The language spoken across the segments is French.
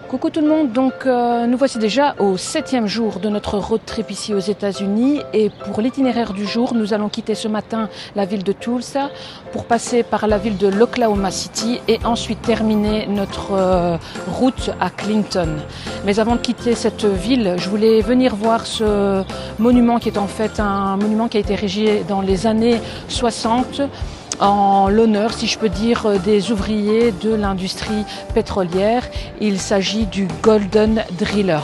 Coucou tout le monde, donc nous voici déjà au 7e jour de notre road trip ici aux États-Unis et pour l'itinéraire du jour, nous allons quitter ce matin la ville de Tulsa pour passer par la ville de l'Oklahoma City et ensuite terminer notre route à Clinton. Mais avant de quitter cette ville, je voulais venir voir ce monument qui est en fait un monument qui a été érigé dans les années 60 en l'honneur, si je peux dire, des ouvriers de l'industrie pétrolière. Il s'agit du Golden Driller.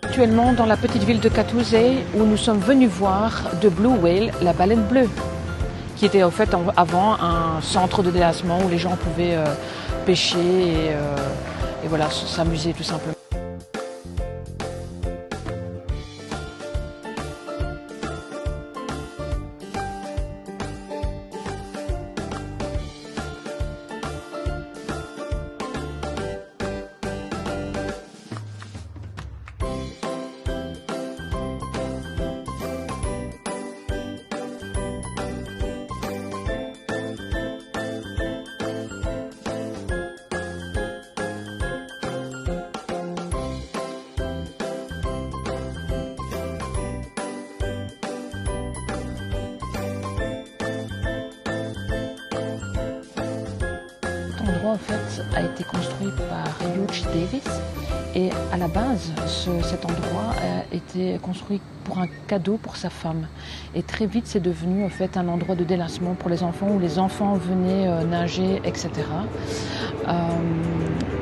Actuellement dans la petite ville de Catoosa où nous sommes venus voir The Blue Whale, la baleine bleue, qui était en fait avant un centre de délassement où les gens pouvaient pêcher et voilà, s'amuser tout simplement. Cet endroit en fait a été construit par Hugh Davis et à la base cet endroit a été construit pour un cadeau pour sa femme et très vite c'est devenu en fait un endroit de délassement pour les enfants où les enfants venaient nager, etc.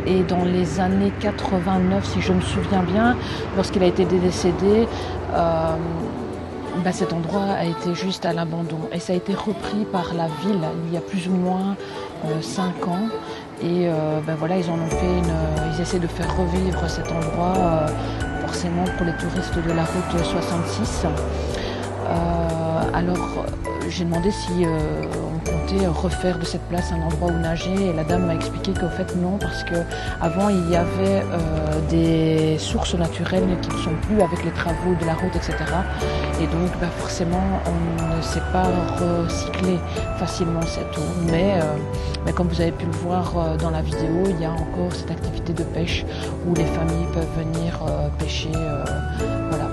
Et dans les années 89, si je me souviens bien, lorsqu'il a été décédé, cet endroit a été juste à l'abandon et ça a été repris par la ville il y a plus ou moins 5 ans et voilà, ils en ont fait ils essaient de faire revivre cet endroit forcément pour les touristes de la route 66. Alors j'ai demandé si on comptait refaire de cette place un endroit où nager et la dame m'a expliqué qu'en fait non, parce qu'avant il y avait des sources naturelles qui ne sont plus avec les travaux de la route, etc. Et donc forcément on ne sait pas recycler facilement cette eau. Mais comme vous avez pu le voir dans la vidéo, il y a encore cette activité de pêche où les familles peuvent venir pêcher. Voilà.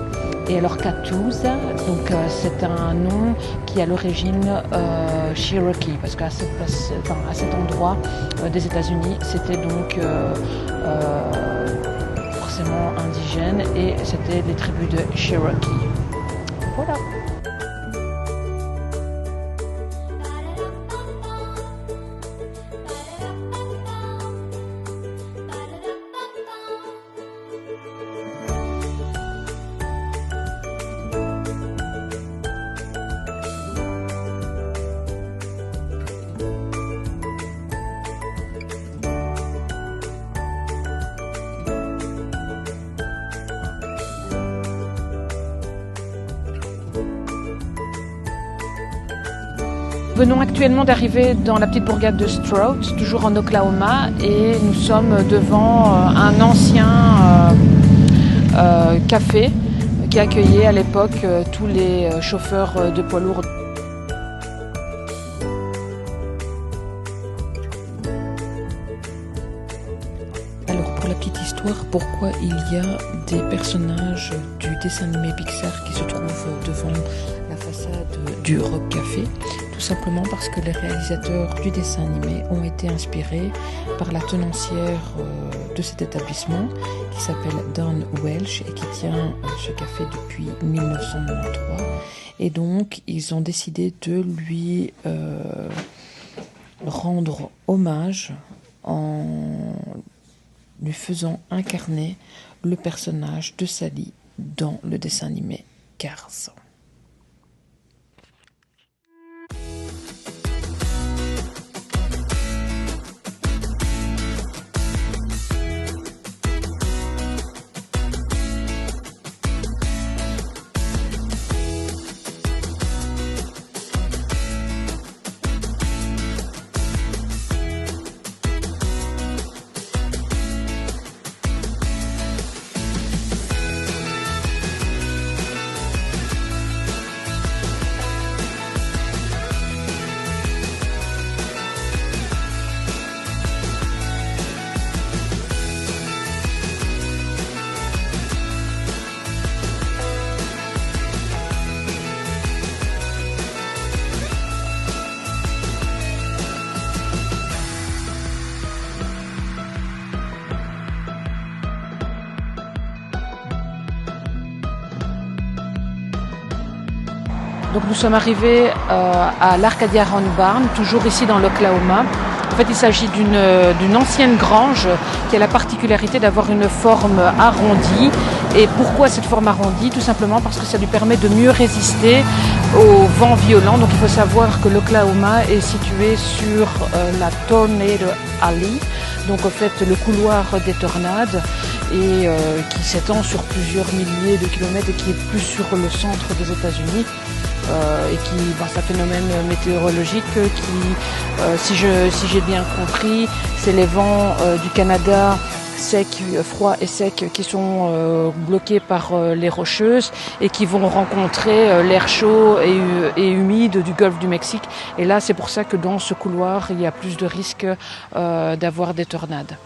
Et alors Catoosa, donc c'est un nom qui est à l'origine Cherokee, parce qu'à cet endroit des États-Unis, c'était donc forcément indigène et c'était les tribus de Cherokee. Voilà. Nous venons actuellement d'arriver dans la petite bourgade de Stroud, toujours en Oklahoma, et nous sommes devant un ancien café qui accueillait à l'époque tous les chauffeurs de poids lourds. Alors pour la petite histoire, pourquoi il y a des personnages du dessin animé Pixar qui se trouvent devant la façade du Rock Café? Tout simplement parce que les réalisateurs du dessin animé ont été inspirés par la tenancière de cet établissement qui s'appelle Dawn Welch et qui tient ce café depuis 1993. Et donc ils ont décidé de lui rendre hommage en lui faisant incarner le personnage de Sally dans le dessin animé Cars. Donc nous sommes arrivés à l'Arcadia Round Barn, toujours ici dans l'Oklahoma. En fait, il s'agit d'une ancienne grange qui a la particularité d'avoir une forme arrondie. Et pourquoi cette forme arrondie? Tout simplement parce que ça lui permet de mieux résister aux vents violents. Donc il faut savoir que l'Oklahoma est situé sur la Tornado Alley, donc en fait le couloir des tornades, et qui s'étend sur plusieurs milliers de kilomètres et qui est plus sur le centre des États-Unis. Et qui, c'est un phénomène météorologique qui, si j'ai bien compris, c'est les vents du Canada secs, froids et secs qui sont bloqués par les Rocheuses et qui vont rencontrer l'air chaud et humide du golfe du Mexique. Et là, c'est pour ça que dans ce couloir, il y a plus de risques d'avoir des tornades.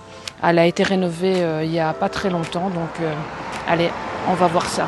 Elle a été rénovée il n'y a pas très longtemps, donc allez, on va voir ça.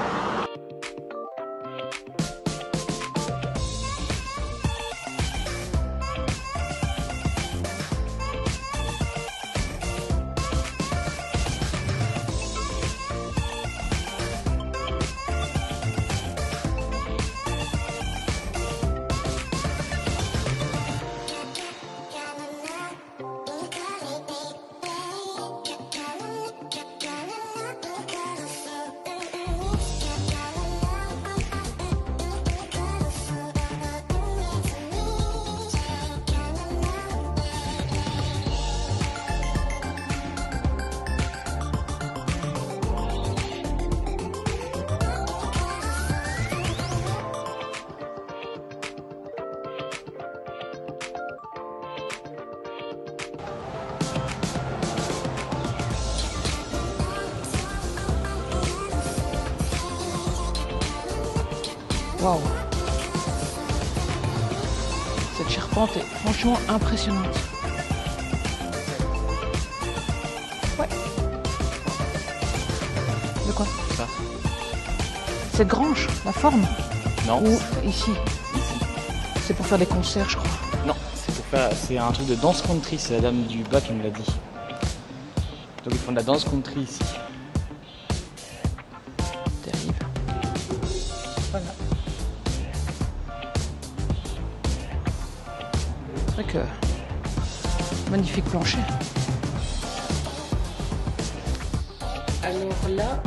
Waouh! Cette charpente est franchement impressionnante. Ouais. De quoi? Ça. Cette grange, la forme? Non. Ou ici? C'est pour faire des concerts, je crois. Non, c'est un truc de danse country, c'est la dame du bas qui me l'a dit. Donc ils font de la danse country ici. Terrible. Voilà. C'est vrai que magnifique plancher. Alors là,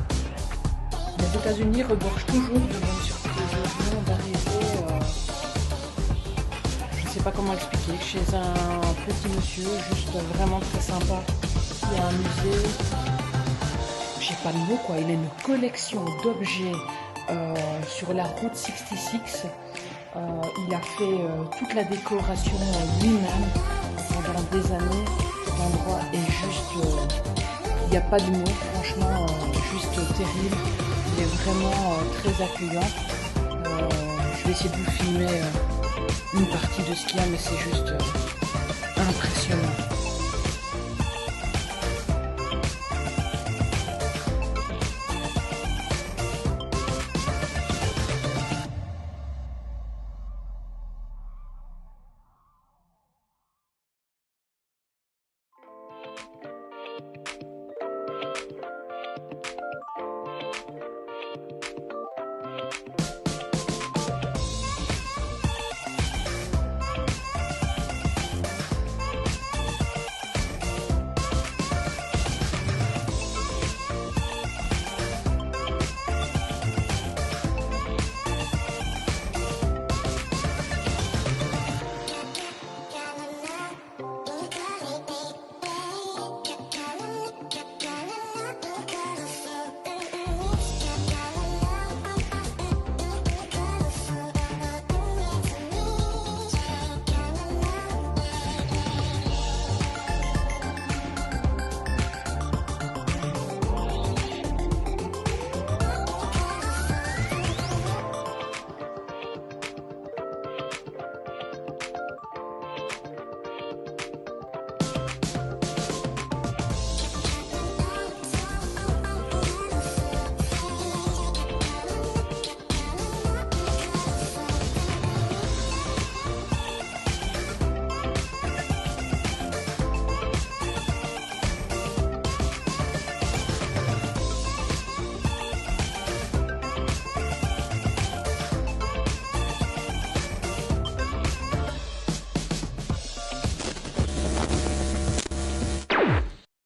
les États-Unis regorgent toujours de bonnes surprises. Nous, on va arriver, je ne sais pas comment expliquer, chez un petit monsieur, juste vraiment très sympa. Il y a un musée, j'ai pas le mot quoi, il a une collection d'objets sur la route 66. Il a fait toute la décoration lui-même pendant des années. Cet endroit est juste, il n'y a pas de mots, franchement, juste terrible. Il est vraiment très accueillant. Je vais essayer de vous filmer une partie de ce qu'il y a, mais c'est juste